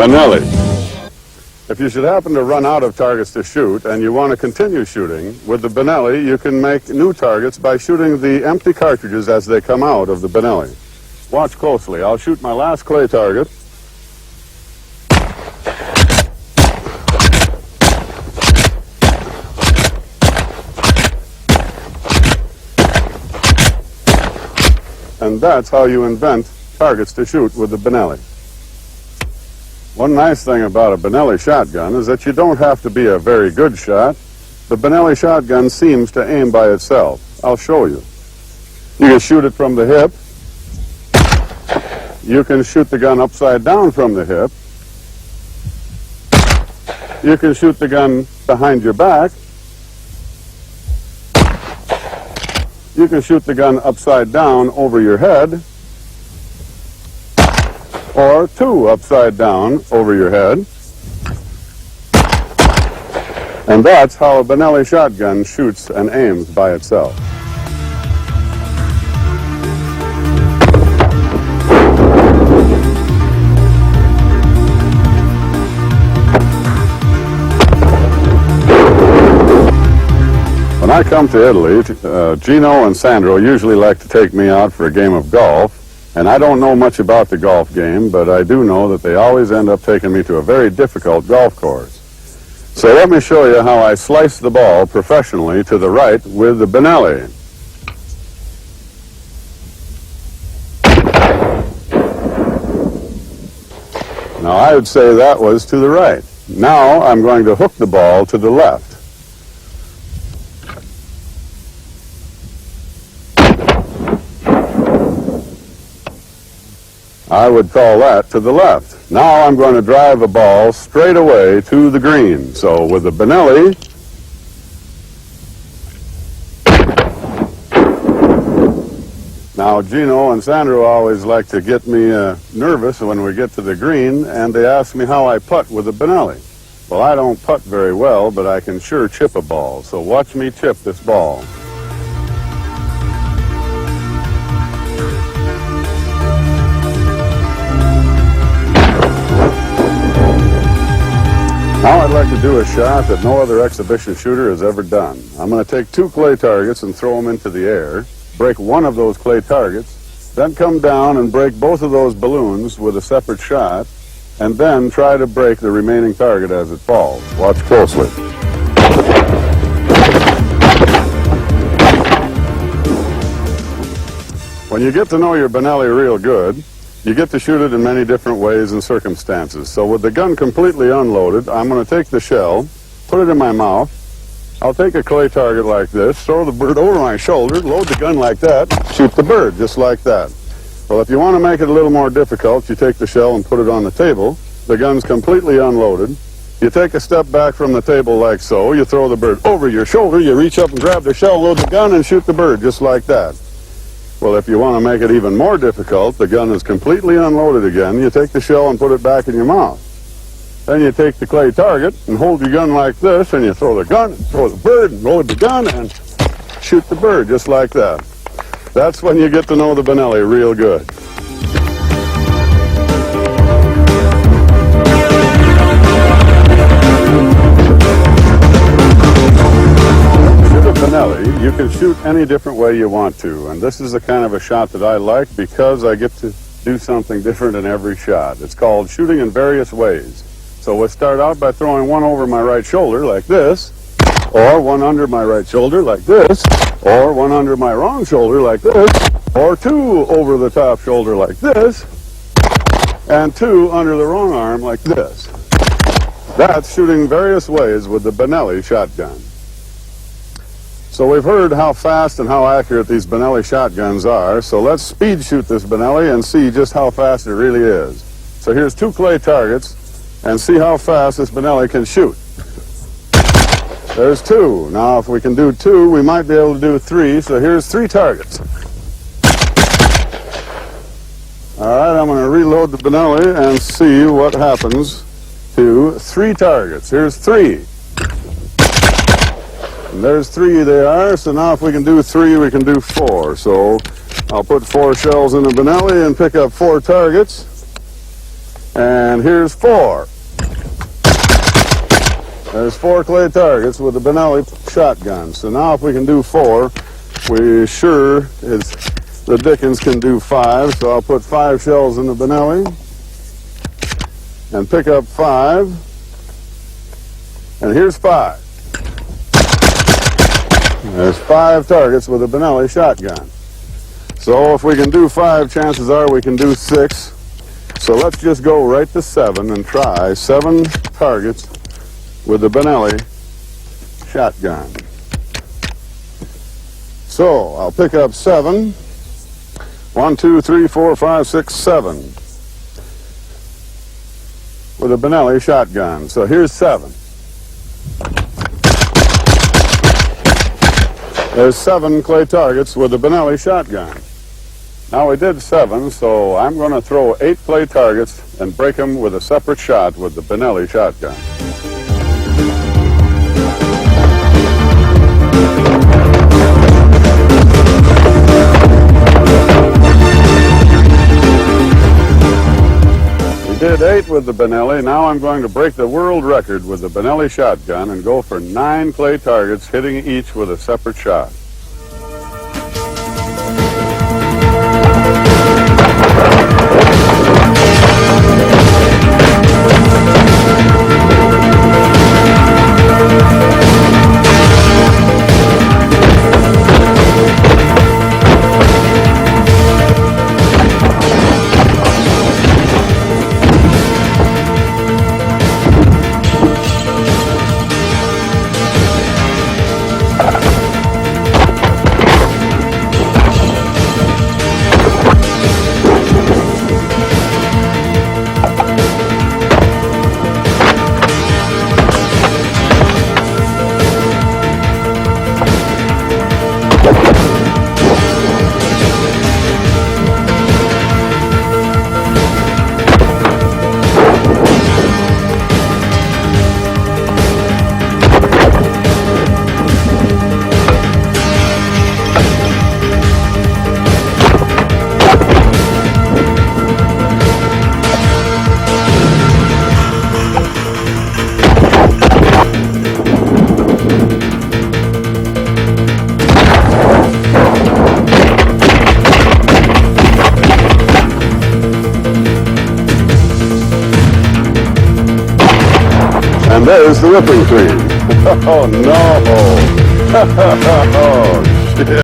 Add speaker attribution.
Speaker 1: Benelli. If you should happen to run out of targets to shoot and you want to continue shooting, with the Benelli you can make new targets by shooting the empty cartridges as they come out of the Benelli. Watch closely. I'll shoot my last clay target. And that's how you invent targets to shoot with the Benelli. One nice thing about a Benelli shotgun is that you don't have to be a very good shot. The Benelli shotgun seems to aim by itself. I'll show you. You can shoot it from the hip. You can shoot the gun upside down from the hip. You can shoot the gun behind your back. You can shoot the gun upside down over your head, or two upside down over your head. And that's how a Benelli shotgun shoots and aims by itself. When I come to Italy, Gino and Sandro usually like to take me out for a game of golf. And I don't know much about the golf game, but I do know that they always end up taking me to a very difficult golf course. So let me show you how I slice the ball professionally to the right with the Benelli. Now I would say that was to the right. Now I'm going to hook the ball to the left. I would call that to the left. Now I'm going to drive a ball straight away to the green. So with the Benelli, now Gino and Sandro always like to get me nervous when we get to the green, and they ask me how I putt with the Benelli. Well, I don't putt very well, but I can sure chip a ball. So watch me chip this ball. Now I'd like to do a shot that no other exhibition shooter has ever done. I'm going to take two clay targets and throw them into the air, break one of those clay targets, then come down and break both of those balloons with a separate shot, and then try to break the remaining target as it falls. Watch closely. When you get to know your Benelli real good, you get to shoot it in many different ways and circumstances. So with the gun completely unloaded, I'm going to take the shell, put it in my mouth. I'll take a clay target like this, throw the bird over my shoulder, load the gun like that, shoot the bird just like that. Well, if you want to make it a little more difficult, you take the shell and put it on the table. The gun's completely unloaded. You take a step back from the table like so. You throw the bird over your shoulder. You reach up and grab the shell, load the gun, and shoot the bird just like that. Well, if you want to make it even more difficult, the gun is completely unloaded again. You take the shell and put it back in your mouth. Then you take the clay target and hold your gun like this, and you throw the gun, throw the bird, and load the gun, and shoot the bird just like that. That's when you get to know the Benelli real good. Benelli, you can shoot any different way you want to, and this is the kind of a shot that I like because I get to do something different in every shot. It's called shooting in various ways. So we'll start out by throwing one over my right shoulder like this, or one under my right shoulder like this, or one under my wrong shoulder like this, or two over the top shoulder like this, and two under the wrong arm like this. That's shooting various ways with the Benelli shotgun. So we've heard how fast and how accurate these Benelli shotguns are, so let's speed shoot this Benelli and see just how fast it really is. So here's two clay targets, and see how fast this Benelli can shoot. There's two. Now if we can do two, we might be able to do three, so here's three targets. Alright, I'm going to reload the Benelli and see what happens to three targets. Here's three. And there's three they are, so now if we can do three, we can do four. So I'll put four shells in the Benelli and pick up four targets. And here's 4. There's 4 clay targets with the Benelli shotgun. So now if we can do 4, we sure as the Dickens can do 5. So I'll put 5 shells in the Benelli and pick up 5. And here's 5. There's 5 targets with a Benelli shotgun. So if we can do 5, chances are we can do 6. So let's just go right to 7 and try 7 targets with the Benelli shotgun. So I'll pick up 7. 1, 2, 3, 4, 5, 6, 7 with a Benelli shotgun. So here's 7. There's 7 clay targets with a Benelli shotgun. Now we did 7, so I'm going to throw 8 clay targets and break them with a separate shot with the Benelli shotgun. We did 8 with the Benelli. Now I'm going to break the world record with the Benelli shotgun and go for 9 clay targets, hitting each with a separate shot. And there's the whipping cream. Oh, no. Oh, shit.